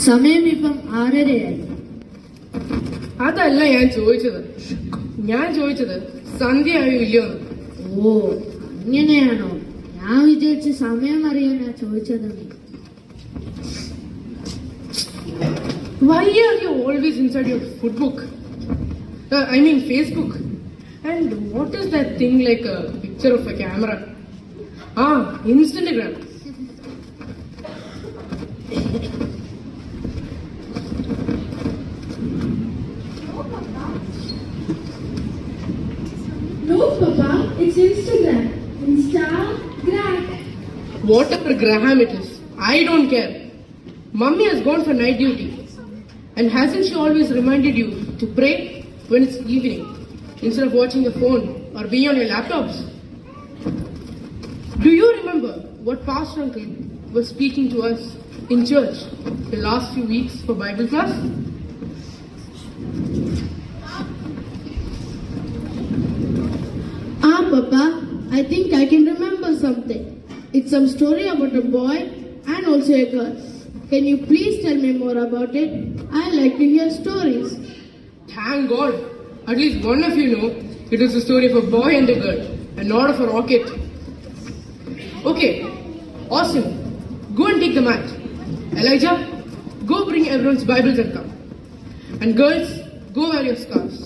സമയം ഇപ്പം 6:30 അതല്ല ഞാൻ ചോദിച്ചത് സന്ധ്യയായോ ഇല്ലയോ? ഓ അങ്ങനെയാണോ? ഞാൻ വിചാരിച്ച സമയം അറിയാനാ ചോദിച്ചത്. Why are you always inside your food book? Facebook. And what is that thing like a picture of a camera? Instagram. No, Papa, it's Instagram. Instagram. Whatever Graham it is, I don't care. Mummy has gone for night duty. And hasn't she always reminded you to pray when it's evening instead of watching your phone or being on your laptops? Do you remember what Pastor Uncle was speaking to us in church the last few weeks for Bible class? Papa, I think I can remember something. It's some story about a boy and also a girl. Can you please tell me more about it? I like to hear stories. Thank God. At least one of you know it is the story of a boy and a girl and not of a rocket. Okay, awesome. Go and take the mat. Elijah, go bring everyone's Bibles and come. And girls, go wear your scarves.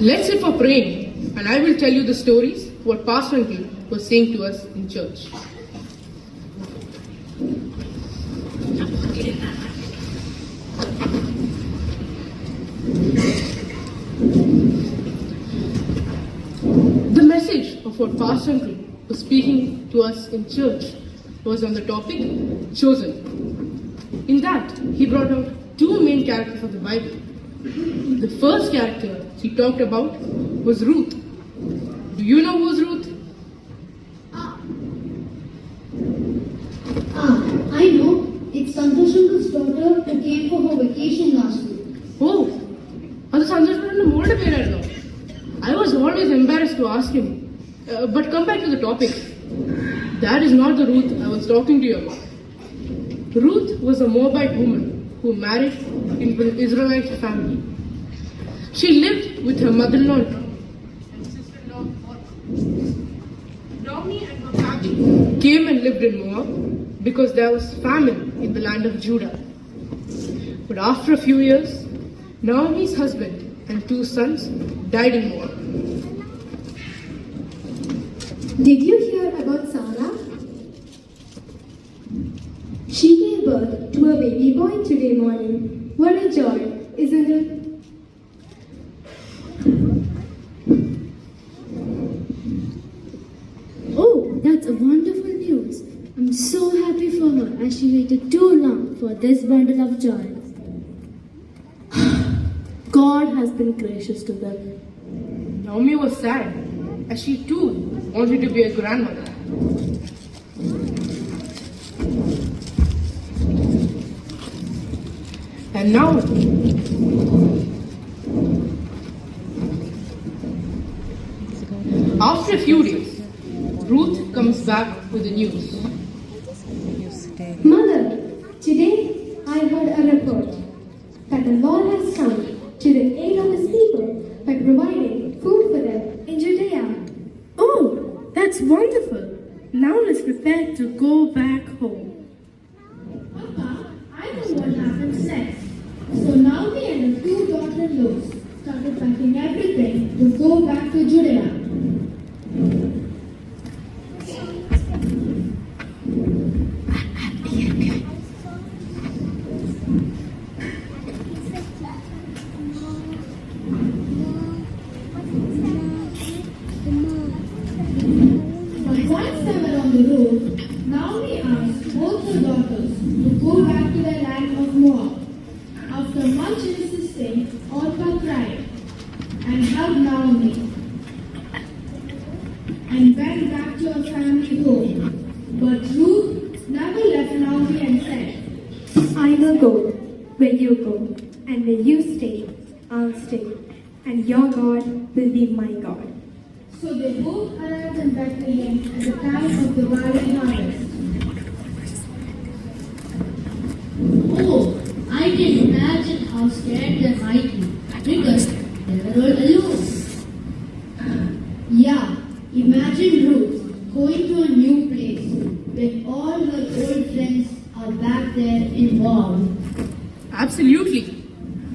Let's sit for praying, and I will tell you the stories what Pastor Uncle was saying to us in church. The message of what Pastor Uncle was speaking to us in church was on the topic chosen. In that, he brought out two main characters of the Bible. The first character he talked about was Ruth. Do you know who's Ruth? I know. It's Santosh Uncle's daughter who came for her vacation last week. Oh, that's Santosh Uncle's older parent. I was always embarrassed to ask him. But come back to the topic. That is not the Ruth I was talking to you about. Ruth was a Moabite woman who married into an Israelite family. She lived with her mother-in-law and sister-in-law. Naomi and her family came and lived in Moab because there was famine in the land of Judah. But after a few years, Naomi's husband and two sons died in Moab. Did you hear about Sarah? She gave birth to a baby boy today morning. What a joy, isn't it? Oh, that's a wonderful news. I'm so happy for her as she waited too long for this bundle of joy. God has been gracious to them. Naomi was sad as she too wanted to be a grandmother. And now, after a few days, Ruth comes back with the news. Mother, today I heard a report that the Lord has come to the aid of his people by providing food for them in Judea. Oh, that's wonderful. Now let's prepare to go back home. Papa, I know what happens next. So now we and the two daughter-in-laws started packing everything to go back to Judea. But once they were on the road, Naomi asked both her daughters to go back to their land of Moab. After much insisting, Orpah cried and hugged Naomi. will go where you go, and where you stay, I'll stay, and your God will be my God. So they both arrived in Bethlehem at the time of the barley harvest. Oh, I can imagine how scared they might be because they were all alone. Yeah, imagine Ruth going to a new place when all her old friends are back there involved. Absolutely.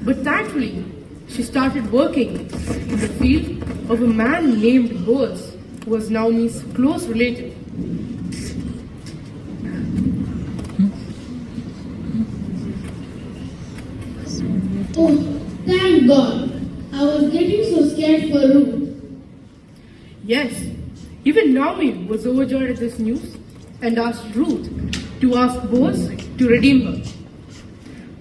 But thankfully, she started working in the field of a man named Boaz, who was Naomi's close relative. Oh, thank God. I was getting so scared for Ruth. Yes, even Naomi was overjoyed at this news and asked Ruth to ask Boaz to redeem her.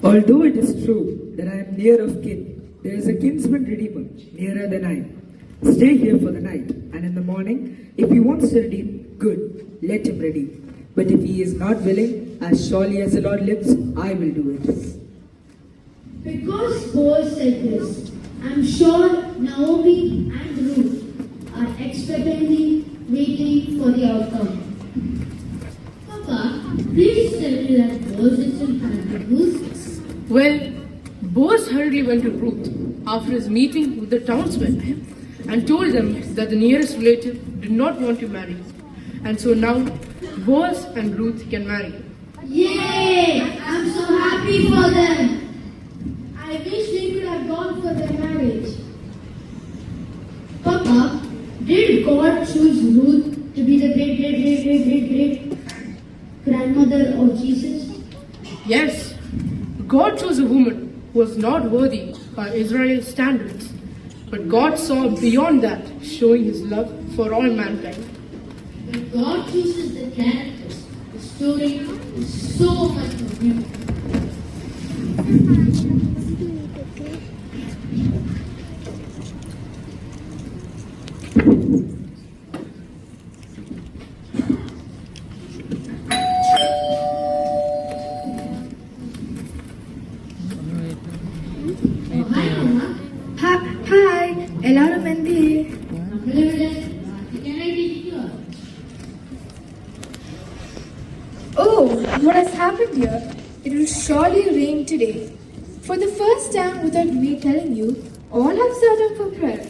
Although it is true that I am near of kin, there is a kinsman redeemer nearer than I. Stay here for the night, and in the morning, if he wants to redeem, good, let him redeem. But if he is not willing, as surely as the Lord lives, I will do it. Because Boaz said this, I'm sure Naomi and Ruth are expectantly waiting for the outcome. Papa, please tell me that Boaz is in Ruth. Well, Boaz hurriedly went to Ruth after his meeting with the townsmen and told them that the nearest relative did not want to marry. And so now Boaz and Ruth can marry. Yay! I'm so happy for them. I wish they could have gone for their marriage. Papa, did God choose Ruth to be the great grandmother of Jesus? Yes, God chose a woman who was not worthy by Israeli standards, but God saw beyond that, showing his love for all mankind. When God chooses the characters, the story is so much more beautiful. Hi, എല്ലാവരും എന്ത് ചെയ്യേ? Can I take you out? Oh, what has happened here? It will surely rain today. For the first time without me telling you, all have sat up for prayer.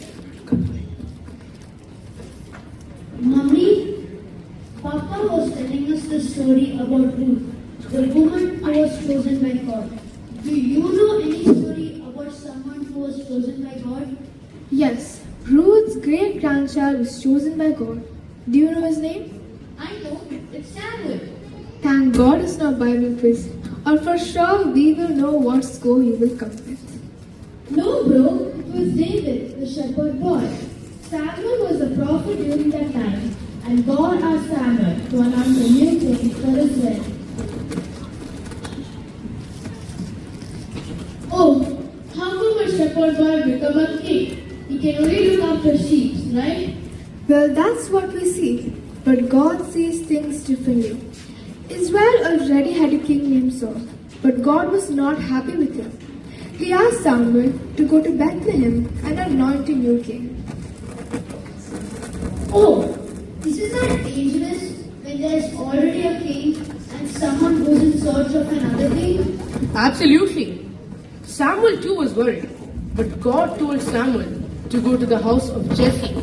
Mummy, Papa was telling us the story about Ruth, the woman who was chosen by God. Do you know any story about someone who was chosen by God? Yes, Ruth's great grandchild was chosen by God. Do you know his name? I know, it's Samuel. Thank God it's not Bible quiz, or for sure we will know what score he will come with. No, bro. It was David, the shepherd boy. Samuel was a prophet during that time, and God asked Samuel to announce a new king for Israel. Oh, how come a shepherd boy become a king? He can only look after sheep, right? Well, that's what we see, but God sees things differently. Israel already had a king named Saul, but God was not happy with him. He asked Samuel to go to Bethlehem and anoint a new king. Oh, isn't that dangerous when there's already a king and someone goes in search of another king? Absolutely. Samuel too was worried, but God told Samuel to go to the house of Jesse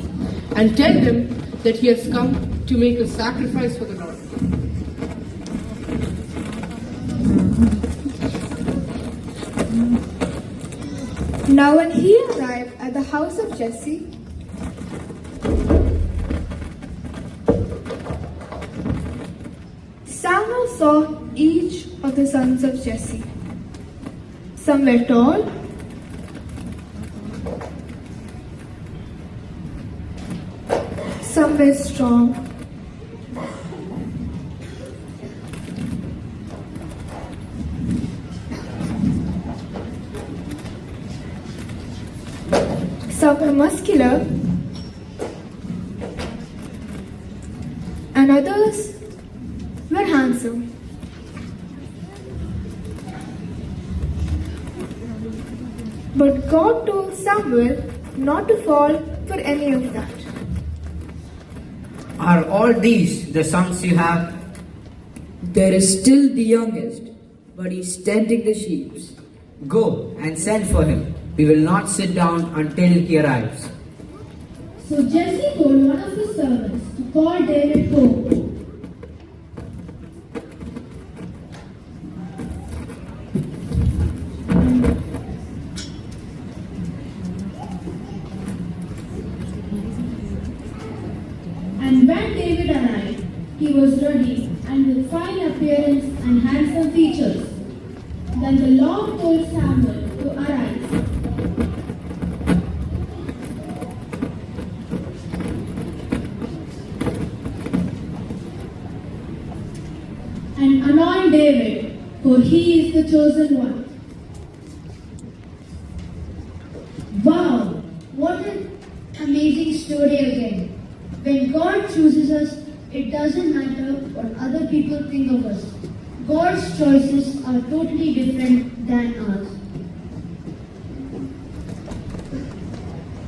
and tell them that he has come to make a sacrifice for the Lord. Now, when he arrived at the house of Jesse, Samuel saw each of the sons of Jesse. Some were tall, some were strong, some were muscular, and others were handsome. But God told Samuel not to fall for any of that. Are all these the sons you have? There is still the youngest, but he's tending the sheep. Go and send for him. We will not sit down until he arrives. So Jesse told one of his servants to call David home. And when David arrived, he was ready and with fine appearance and handsome features. Then the Lord told Samuel to arise. And anoint David, for he is the chosen one. Wow, what an amazing story again. When God chooses us, it doesn't matter what other people think of us. God's choices are totally different than ours.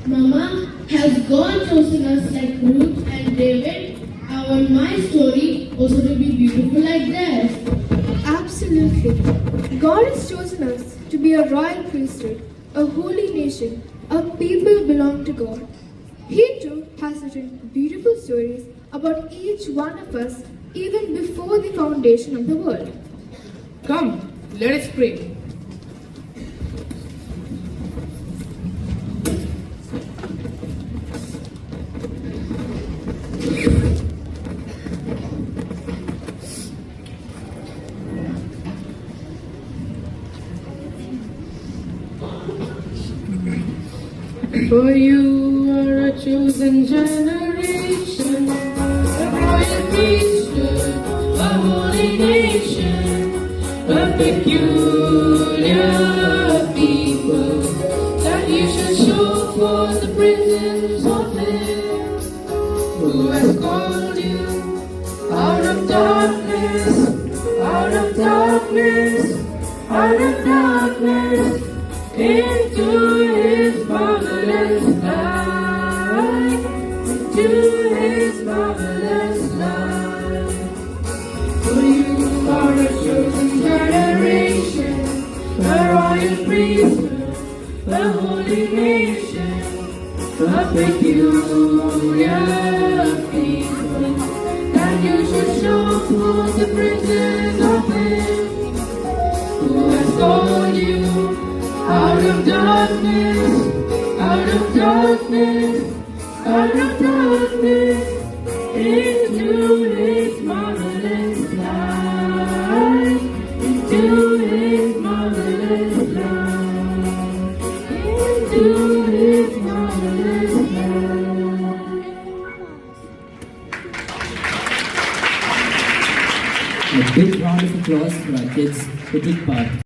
Mama, has God chosen us like Ruth and David? I want my story also to be beautiful like theirs. Absolutely. God has chosen us to be a royal priesthood, a holy nation, a people belong to God. He too has written beautiful stories about each one of us even before the foundation of the world. Come, let us pray. For you are a chosen generation, a royal priesthood, a holy nation, a peculiar people, that you shall show forth the praises of Him who has called you out of darkness, out of darkness, out of darkness, into His marvelous light, into His marvelous light. For you are a chosen generation, a royal priesthood, a holy nation, a peculiar people, that you should show forth the praises of Him who has called you out of darkness, out of darkness, out of darkness, into His marvelous light, into His marvelous light, into His marvelous light. A big round of applause for our kids who took part.